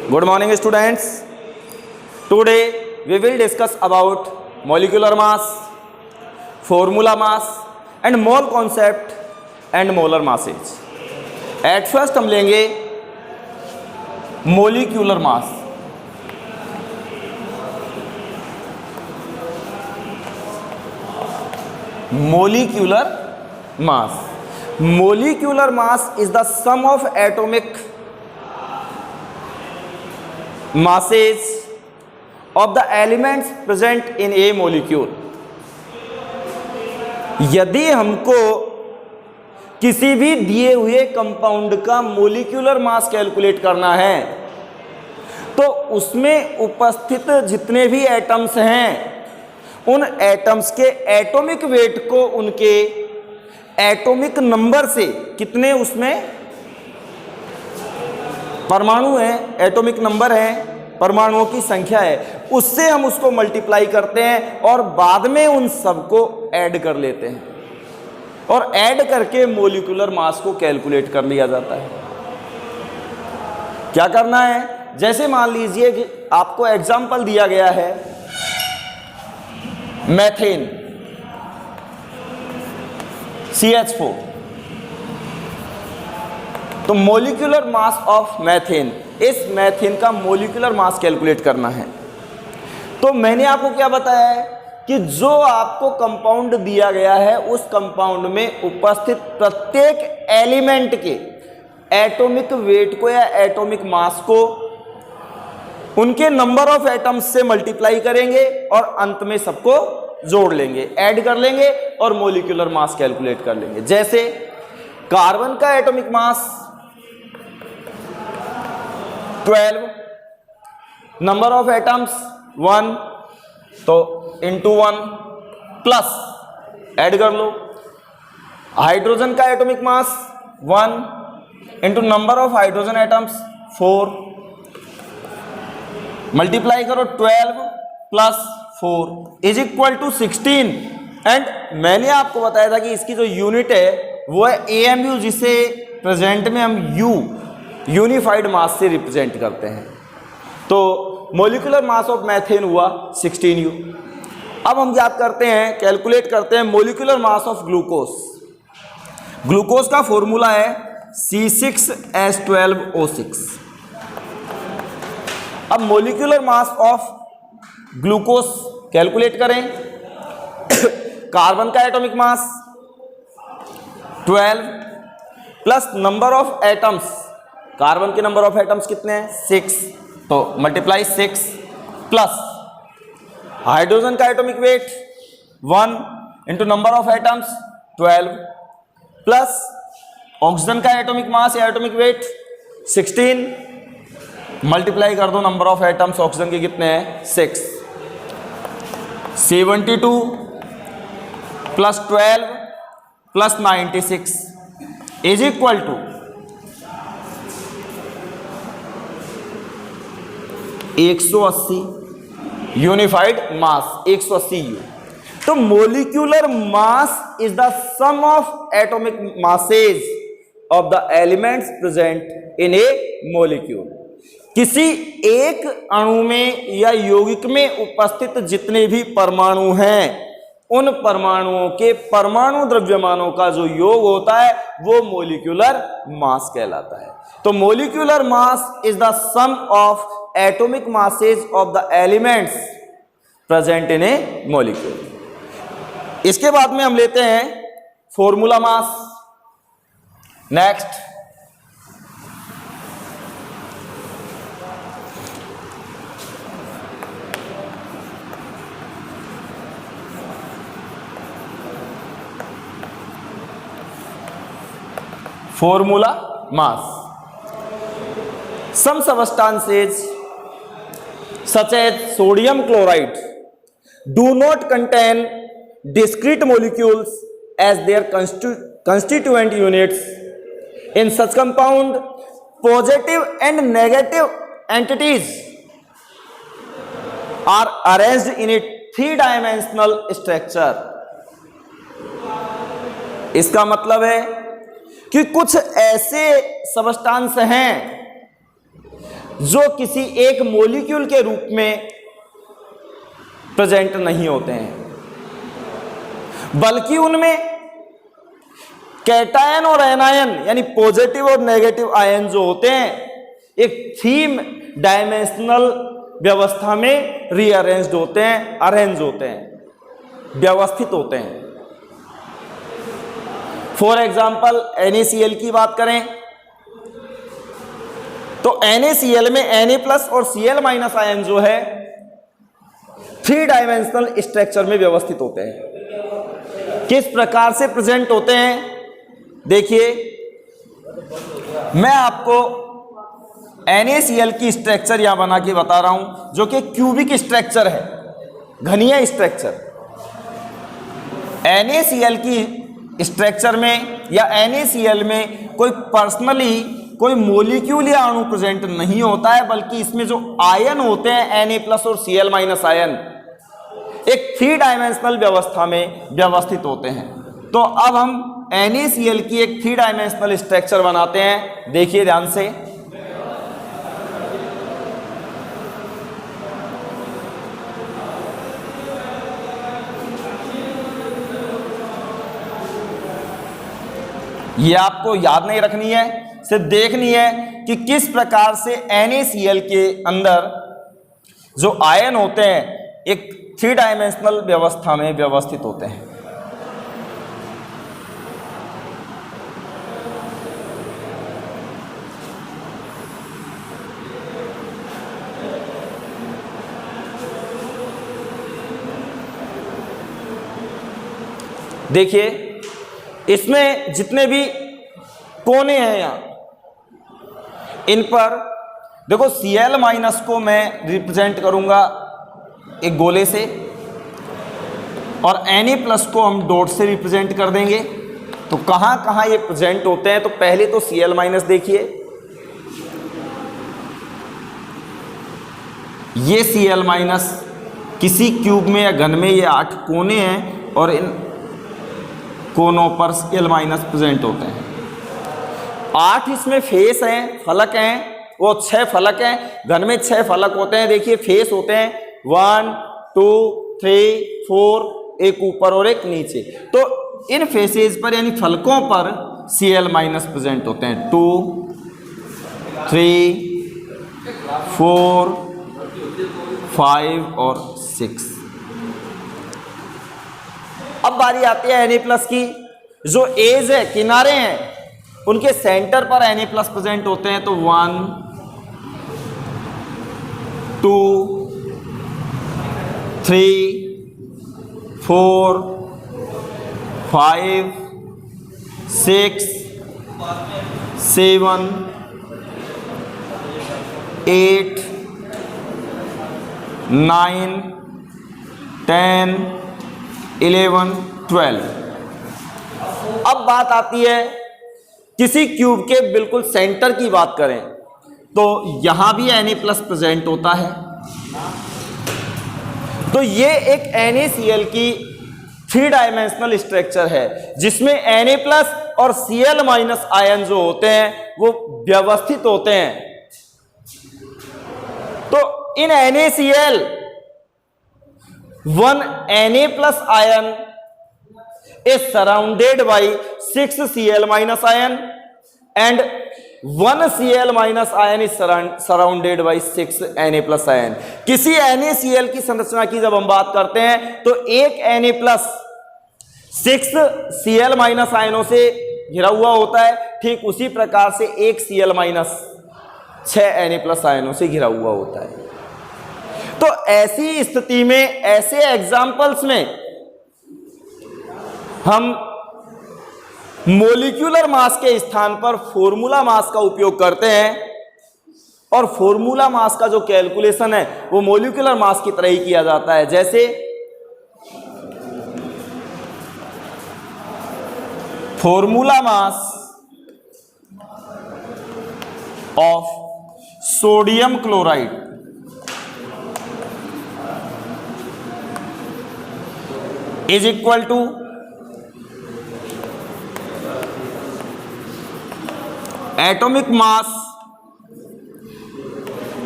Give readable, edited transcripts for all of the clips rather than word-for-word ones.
Good morning students. Today we will discuss about molecular mass, formula mass and mole concept and molar masses. At first हम लेंगे molecular mass. Molecular mass. Molecular mass is the sum of atomic masses of the elements present in a molecule. यदि हमको किसी भी दिए हुए compound का molecular mass calculate करना है तो उसमें उपस्थित जितने भी एटम्स हैं उन एटम्स के एटॉमिक वेट को उनके एटॉमिक नंबर से, कितने उसमें परमाणु हैं, एटॉमिक नंबर है, परमाणुओं की संख्या है, उससे हम उसको मल्टीप्लाई करते हैं और बाद में उन सबको ऐड कर लेते हैं और ऐड करके मोलिकुलर मास को कैलकुलेट कर लिया जाता है। क्या करना है, जैसे मान लीजिए कि आपको एग्जाम्पल दिया गया है मैथेन CH4, तो मोलिकुलर मास ऑफ मैथेन, इस मैथेन का मोलिकुलर मास कैलकुलेट करना है। तो मैंने आपको क्या बताया है कि जो आपको कंपाउंड दिया गया है उस कंपाउंड में उपस्थित प्रत्येक एलिमेंट के एटॉमिक वेट को या एटॉमिक मास को उनके नंबर ऑफ एटम्स से मल्टीप्लाई करेंगे और अंत में सबको जोड़ लेंगे, ऐड कर लेंगे और मोलिकुलर मास कैलकुलेट कर लेंगे। जैसे कार्बन का atomic mass 12, number of atoms 1, तो इंटू 1 प्लस ऐड कर लो। हाइड्रोजन का atomic mass 1 into number of hydrogen atoms 4, multiply करो 12 plus 4 is equal to 16। And मैंने आपको बताया था कि इसकी जो यूनिट है वो है AMU, जिसे प्रेजेंट में हम यूनिफाइड मास से रिप्रेजेंट करते हैं। तो मोलिकुलर मास ऑफ मैथेन हुआ 16U। अब हम क्या करते हैं, कैलकुलेट करते हैं molecular mass of glucose. Glucose का फॉर्मूला है C6H12O6। अब molecular mass of glucose calculate करें। कार्बन का atomic mass 12 plus number of atoms, carbon के नंबर ऑफ एटम्स कितने हैं 6, तो मल्टीप्लाई 6 प्लस हाइड्रोजन का atomic weight 1 into number of atoms 12 plus oxygen का एटॉमिक मास या एटॉमिक वेट 16, मल्टीप्लाई कर दो नंबर ऑफ एटम्स ऑक्सीजन के कितने हैं 6, 72 plus 12 plus 96 is equal to 180 unified mass 180U। तो molecular mass is the sum of atomic masses of the elements present in a molecule. किसी एक अणु में या यौगिक में उपस्थित जितने भी परमाणु हैं उन परमाणुओं के परमाणु द्रव्यमानों का जो योग होता है वो मोलिकुलर मास कहलाता है। तो molecular mass is the sum of atomic masses of the elements present in a molecule. इसके बाद में हम लेते हैं formula mass. Next, formula mass. Some substances such as sodium chloride do not contain discrete molecules as their constituent units. In such compound, positive and negative entities are arranged in a three-dimensional structure. इसका मतलब है कि कुछ ऐसे substance हैं जो किसी एक मॉलिक्यूल के रूप में प्रेजेंट नहीं होते हैं, बल्कि उनमें कैटायन और एनायन यानी पॉजिटिव और नेगेटिव आयन जो होते हैं एक 3 डायमेंशनल व्यवस्था में रीअरेंज्ड होते हैं, अरेंज होते हैं, व्यवस्थित होते हैं। फॉर एग्जाम्पल NaCl की बात करें तो NaCl में Na+ और Cl- आयन जो है 3 डायमेंशनल स्ट्रक्चर में व्यवस्थित होते हैं। किस प्रकार से प्रेजेंट होते हैं देखिए, मैं आपको NaCl की स्ट्रक्चर यहां बना के बता रहा हूं जो कि क्यूबिक स्ट्रक्चर है, घनीय स्ट्रक्चर। NaCl की स्ट्रक्चर में या NaCl में कोई पर्सनली कोई मॉलिक्यूल या अणु प्रेजेंट नहीं होता है, बल्कि इसमें जो आयन होते हैं Na+ और Cl- आयन एक 3 डायमेंशनल व्यवस्था में व्यवस्थित होते हैं। तो अब हम NaCl की एक 3 डायमेंशनल स्ट्रक्चर बनाते हैं, देखिए ध्यान से। ये आपको याद नहीं रखनी है, सिर्फ देखनी है कि किस प्रकार से NaCl के अंदर जो आयन होते हैं एक 3 डायमेंशनल व्यवस्था में व्यवस्थित होते हैं। देखिए इसमें जितने भी कोने हैं यहां, इन पर देखो Cl- को मैं रिप्रेजेंट करूंगा एक गोले से और Na+ को हम डॉट से रिप्रेजेंट कर देंगे। तो कहां कहां ये प्रेजेंट होते हैं, तो पहले तो Cl- देखिए, ये Cl- किसी क्यूब में या घन में ये 8 कोने हैं और इन कोनों पर Cl- प्रेजेंट होते हैं। 8 इसमें फेस हैं, फलक हैं, वो 6 फलक हैं। घन में 6 फलक होते हैं, देखिए फेस होते हैं 1 2 3 4, एक ऊपर और एक नीचे। तो इन फेसेस पर यानी फलकों पर Cl- प्रेजेंट होते हैं 2 3 4 5 और 6। अब बारी आती है Na+ की। जो एज है, किनारे हैं, उनके सेंटर पर Na+ प्रेजेंट होते हैं। तो 1 2 3 4 5 6 7 8 9 10 11 12। अब बात आती है किसी क्यूब के बिल्कुल सेंटर की बात करें तो यहां भी Na+ प्रेजेंट होता है। तो ये एक NaCl की 3 डायमेंशनल स्ट्रक्चर है जिसमें Na+ और Cl- आयन जो होते हैं वो व्यवस्थित होते हैं। तो इन NaCl 1 Na+ ion is surrounded by 6 Cl- ion and 1 Cl- ion is surrounded by 6 Na+ ion। किसी NaCl की संरचना की जब हम बात करते हैं तो एक Na+ 6 Cl- आयनों से घिरा हुआ होता है, ठीक उसी प्रकार से एक Cl- 6 Na+ आयनों से घिरा हुआ होता है। तो ऐसी स्थिति में, ऐसे एग्जाम्पल्स में हम मोलिक्यूलर मास के स्थान पर फॉर्मूला मास का उपयोग करते हैं और फॉर्मूला मास का जो कैलकुलेशन है वो मोलिक्यूलर मास की तरह ही किया जाता है। जैसे formula mass of sodium chloride is equal to atomic mass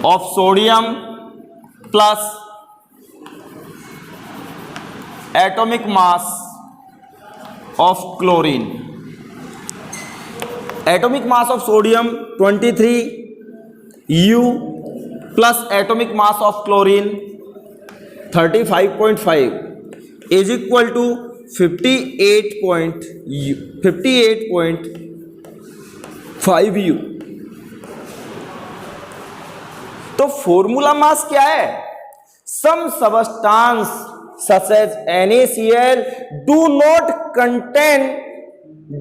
of sodium plus atomic mass of chlorine. Atomic mass of sodium 23 U plus atomic mass of chlorine 35.5 is equal to 58.5 U. तो formula mass क्या है? Some substance such as NaCl do not contain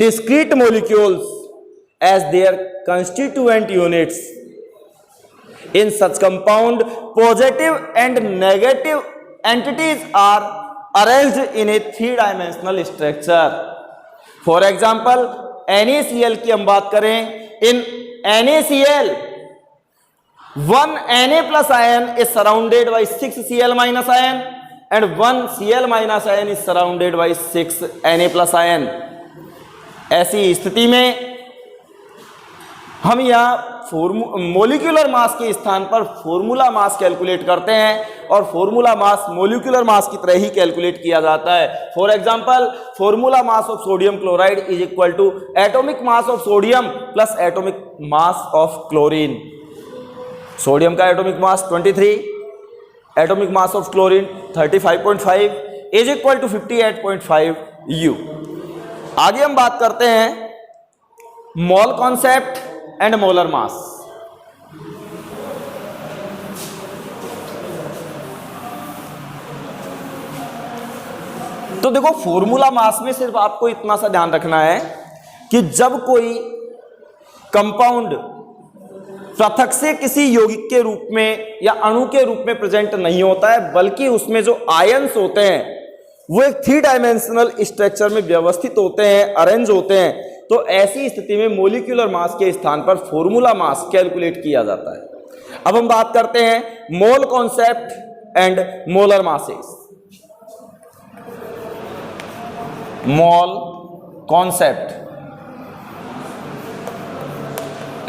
discrete molecules as their constituent units. In such compound, positive and negative entities are arranged in a three-dimensional structure. For example, NaCl की हम बात करें, in NaCl, one Na plus ion is surrounded by 6 Cl minus ion and one Cl minus ion is surrounded by 6 Na plus ion. ऐसी स्थिति में हम यहाँ molecular mass के स्थान पर फॉर्मूला मास कैलकुलेट करते हैं और फॉर्मूला मास मोलिकुलर मास की तरह ही कैलकुलेट किया जाता है. For example, formula mass of sodium chloride is equal to atomic mass of sodium plus atomic mass of chlorine. Sodium का atomic mass 23, atomic mass of chlorine 35.5 is equal to 58.5 U. आगे हम बात करते हैं mole concept and molar mass. तो देखो, formula mass में सिर्फ आपको इतना सा ध्यान रखना है कि जब कोई कंपाउंड पृथक से किसी यौगिक के रूप में या अणु के रूप में प्रेजेंट नहीं होता है, बल्कि उसमें जो आयंस होते हैं वो एक थ्री डायमेंशनल स्ट्रक्चर में व्यवस्थित होते हैं, अरेंज होते हैं, तो ऐसी स्थिति में मोलिकुलर मास के स्थान पर फॉर्मूला मास कैलकुलेट किया जाता है. अब हम बात करते हैं mole concept and molar masses. Mole concept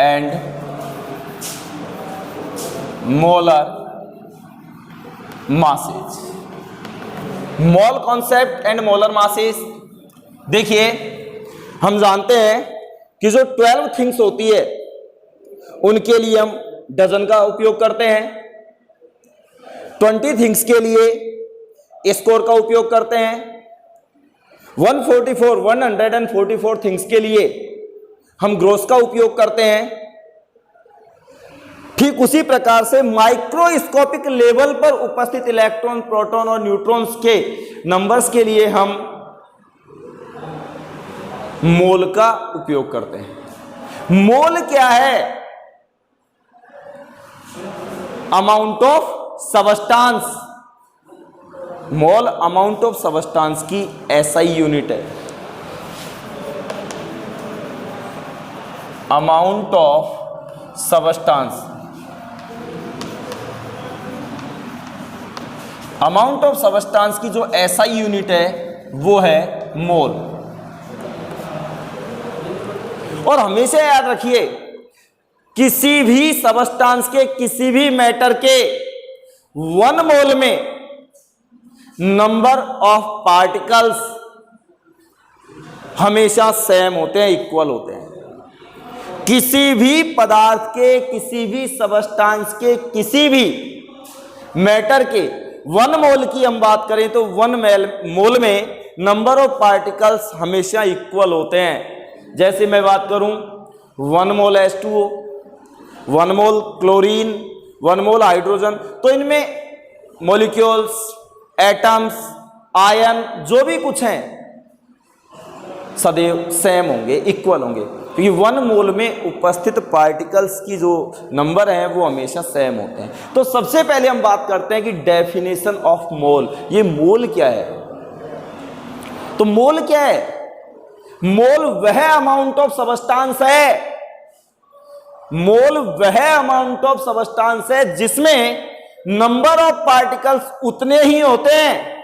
and molar masses. Mole concept and molar masses. देखिए, हम जानते हैं कि जो 12 थिंग्स होती है उनके लिए हम डजन का उपयोग करते हैं, 20 थिंग्स के लिए स्कोर का उपयोग करते हैं, 144 थिंग्स के लिए हम ग्रोस का उपयोग करते हैं. ठीक उसी प्रकार से माइक्रोस्कोपिक लेवल पर उपस्थित इलेक्ट्रॉन, प्रोटॉन और न्यूट्रॉन्स के नंबर्स के लिए हम मोल का उपयोग करते हैं. मोल क्या है? Amount of substance. Mole amount of substance की SI यूनिट है. Amount of substance, amount of substance की जो SI यूनिट है वो है मोल. और हमेशा याद रखिए, किसी भी सबस्टांस के, किसी भी मैटर के 1 मोल में नंबर ऑफ पार्टिकल्स हमेशा सेम होते हैं, इक्वल होते हैं. किसी भी पदार्थ के, किसी भी सबस्टांस के, किसी भी मैटर के 1 मोल की हम बात करें तो 1 मोल में नंबर ऑफ पार्टिकल्स हमेशा इक्वल होते हैं. जैसे मैं बात करूं 1 मोल H2O, 1 मोल क्लोरीन, 1 मोल हाइड्रोजन, तो इनमें मॉलिक्यूल्स, एटम्स, आयन जो भी कुछ हैं सदैव सेम होंगे, इक्वल होंगे, क्योंकि 1 मोल में उपस्थित पार्टिकल्स की जो नंबर है वो हमेशा सेम होते हैं. तो सबसे पहले हम बात करते हैं कि डेफिनेशन ऑफ मोल. ये मोल क्या है? तो मोल क्या है? मोल वह अमाउंट ऑफ सबस्टांस है, मोल वह अमाउंट ऑफ सबस्टांस है जिसमें नंबर ऑफ पार्टिकल्स उतने ही होते हैं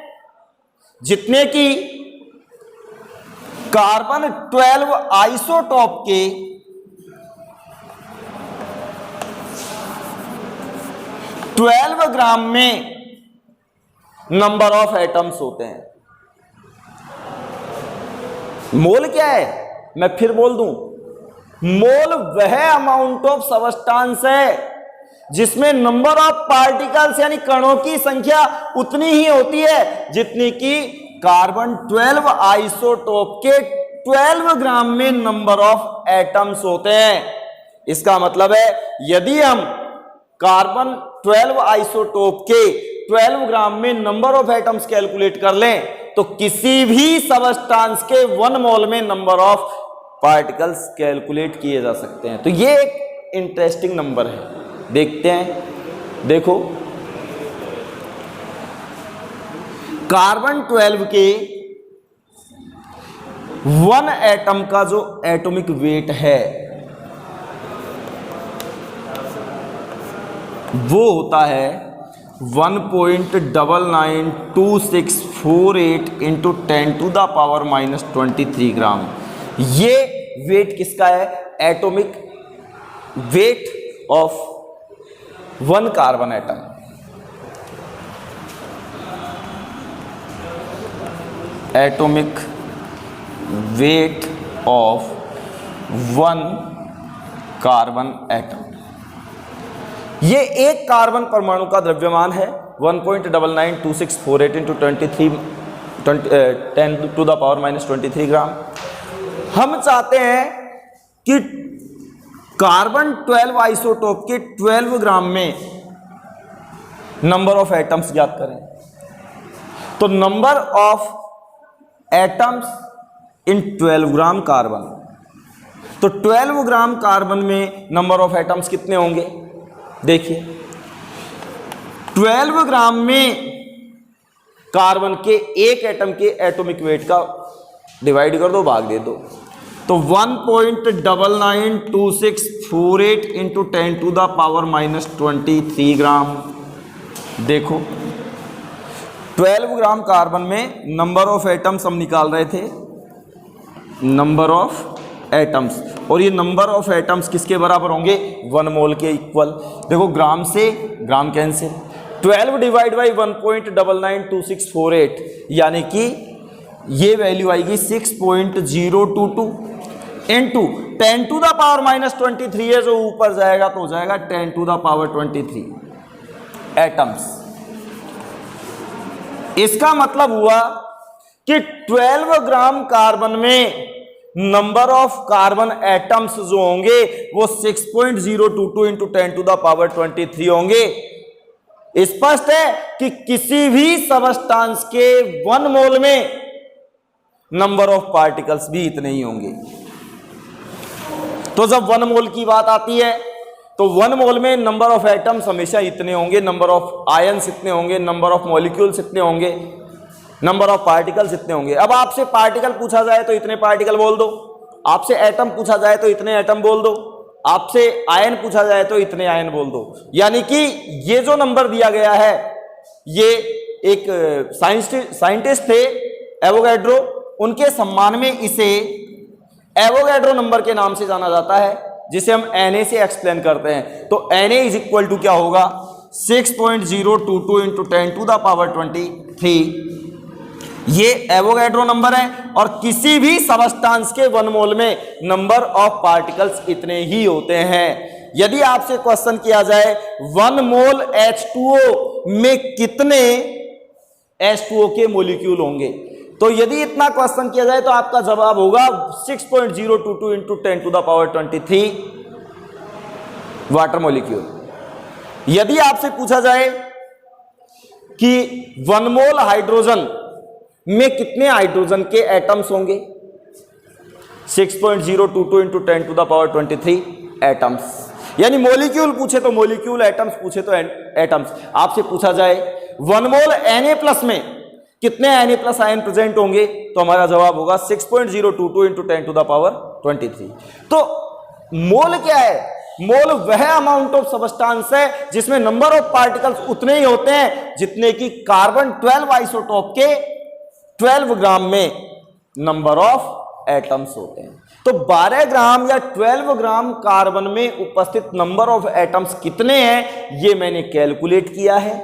जितने की कार्बन 12 आइसोटॉप के 12 ग्राम में नंबर ऑफ एटम्स होते हैं। मोल क्या है, मैं फिर बोल दूं, मोल वह अमाउंट ऑफ सबस्टांस है जिसमें नंबर ऑफ पार्टिकल्स यानी कणों की संख्या उतनी ही होती है जितनी कि कार्बन 12 आइसोटोप के 12 ग्राम में नंबर ऑफ एटम्स होते हैं। इसका मतलब है यदि हम कार्बन 12 आइसोटोप के 12 ग्राम में नंबर ऑफ एटम्स कैलकुलेट कर लें तो किसी भी सबस्टांस के 1 मोल में नंबर ऑफ पार्टिकल्स कैलकुलेट किए जा सकते हैं। तो ये एक इंटरेस्टिंग नंबर है, देखते हैं। देखो, कार्बन 12 के 1 एटम का जो एटॉमिक वेट है वो होता है 1.992648 इंटू 10⁻⁻³ ग्राम। ये वेट किसका है? Atomic weight of 1 carbon atom. Atomic weight of 1 carbon atom. ये एक कार्बन परमाणु का द्रव्यमान है 1.992648 इंटू 10⁻⁻³ ग्राम। हम चाहते हैं कि कार्बन 12 आइसोटोप के 12 ग्राम में नंबर ऑफ एटम्स ज्ञात करें। तो number of atoms in 12 gram carbon, तो 12 ग्राम कार्बन में नंबर ऑफ एटम्स कितने होंगे? देखिए, 12 ग्राम में कार्बन के एक एटम के एटॉमिक वेट का डिवाइड कर दो, भाग दे दो, तो 1.992648 इंटू 10⁻⁻23 ग्राम। देखो, 12 ग्राम कार्बन में नंबर ऑफ एटम्स हम निकाल रहे थे, नंबर ऑफ एटम्स, और ये नंबर ऑफ एटम्स किसके बराबर होंगे? 1 मोल के इक्वल। देखो, ग्राम से ग्राम कैंसिल, 12 डिवाइड बाई 1.992648 यानी कि ये वैल्यू आएगी 6.022 इंटू 10⁻⁻23 है, जो ऊपर जाएगा तो हो जाएगा 10⁻23 एटम्स। इसका मतलब हुआ कि 12 ग्राम कार्बन में नंबर ऑफ कार्बन एटम्स जो होंगे वो 6.022 इंटू 10⁻23 होंगे। स्पष्ट है कि किसी भी सबस्टांस के 1 मोल में नंबर ऑफ पार्टिकल्स भी इतने ही होंगे। तो जब 1 मोल की बात आती है तो 1 मोल में नंबर ऑफ एटम्स हमेशा इतने होंगे, नंबर ऑफ आयन्स इतने होंगे, नंबर ऑफ मॉलिक्यूल्स इतने होंगे, नंबर ऑफ पार्टिकल्स इतने होंगे। अब आपसे पार्टिकल पूछा जाए तो इतने पार्टिकल बोल दो, आपसे एटम पूछा जाए तो इतने एटम बोल दो, आपसे आयन पूछा जाए तो इतने आयन बोल दो। यानी कि ये जो नंबर दिया गया है, ये एक साइंटिस्ट थे एवोगैड्रो, उनके सम्मान में इसे एवोगैड्रो नंबर के नाम से जाना जाता है, जिसे हम Na से एक्सप्लेन करते हैं। तो Na इज इक्वल टू क्या होगा? 6.022 इंटू 10⁻23। ये एवोगैड्रो नंबर है और किसी भी सबस्टांस के 1 मोल में नंबर ऑफ पार्टिकल्स इतने ही होते हैं। यदि आपसे क्वेश्चन किया जाए 1 मोल H2O में कितने H2O के मॉलिक्यूल होंगे, तो यदि इतना क्वेश्चन किया जाए तो आपका जवाब होगा 6.022 इंटू 10⁻23 वाटर मॉलिक्यूल। यदि आपसे पूछा जाए कि 1 मोल हाइड्रोजन में कितने हाइड्रोजन के एटम्स होंगे, 6.022 इंटू 10⁻23 एटम्स। यानी मॉलिक्यूल पूछे तो मॉलिक्यूल, एटम्स पूछे तो एटम्स। आपसे पूछा जाए 1 मोल Na+ में कितने Na+ आयन प्रेजेंट होंगे, तो हमारा जवाब होगा 6.022 इंटू 10⁻23। तो मोल क्या है? मोल वह अमाउंट ऑफ सबस्टांस है जिसमें नंबर ऑफ पार्टिकल्स उतने ही होते हैं जितने कि कार्बन 12 आइसोटोप के 12 ग्राम में नंबर ऑफ एटम्स होते हैं। तो 12 ग्राम या 12 ग्राम कार्बन में उपस्थित नंबर ऑफ एटम्स कितने हैं ये मैंने कैलकुलेट किया है।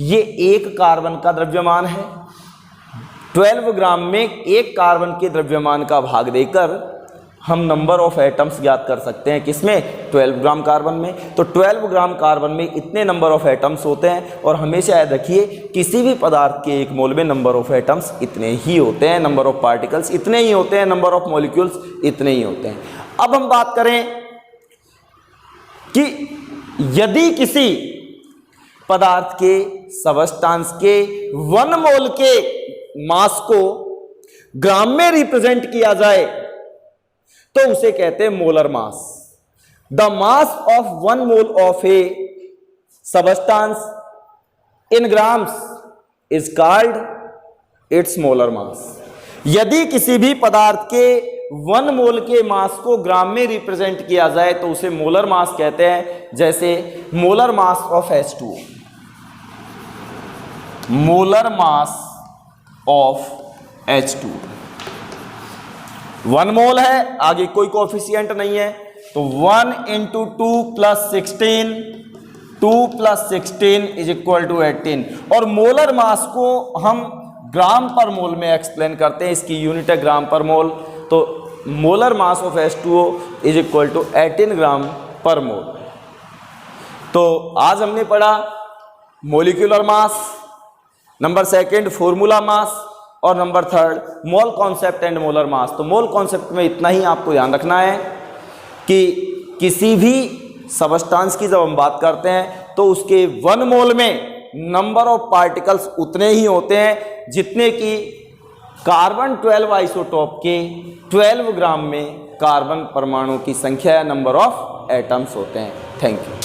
ये एक कार्बन का द्रव्यमान है। 12 ग्राम में एक कार्बन के द्रव्यमान का भाग देकर हम नंबर ऑफ एटम्स ज्ञात कर सकते हैं। किसमें? 12 ग्राम कार्बन में। तो 12 ग्राम कार्बन में इतने नंबर ऑफ एटम्स होते हैं और हमेशा याद रखिए किसी भी पदार्थ के एक मोल में नंबर ऑफ एटम्स इतने ही होते हैं, नंबर ऑफ पार्टिकल्स इतने ही होते हैं, नंबर ऑफ मॉलिक्यूल्स इतने ही होते हैं। अब हम बात करें कि यदि किसी पदार्थ के सबस्टांस के 1 मोल के मास को ग्राम में रिप्रेजेंट किया जाए तो उसे कहते हैं molar mass. The mass of 1 mole of A substance in grams is called its molar mass. यदि किसी भी पदार्थ के 1 मोल के मास को ग्राम में रिप्रेजेंट किया जाए तो उसे मोलर मास कहते हैं। जैसे molar mass of H2O, molar mass of H2O 1 मोल है, आगे कोई कोफिशिएंट नहीं है, तो 1 × 2 + 16, 2 + 16 = 18। और मोलर मास को हम ग्राम पर मोल में एक्सप्लेन करते हैं, इसकी यूनिट है ग्राम पर मोल। तो मोलर मास ऑफ H2O = 18 ग्राम पर मोल। तो आज हमने पढ़ा molecular mass, number 2 formula mass, और number 3 mole concept and molar mass. तो मोल कॉन्सेप्ट में इतना ही आपको ध्यान रखना है कि किसी भी सबस्टांस की जब हम बात करते हैं तो उसके 1 मोल में नंबर ऑफ पार्टिकल्स उतने ही होते हैं जितने कि कार्बन 12 आइसोटोप के 12 ग्राम में कार्बन परमाणु की संख्या या नंबर ऑफ एटम्स होते हैं। Thank you.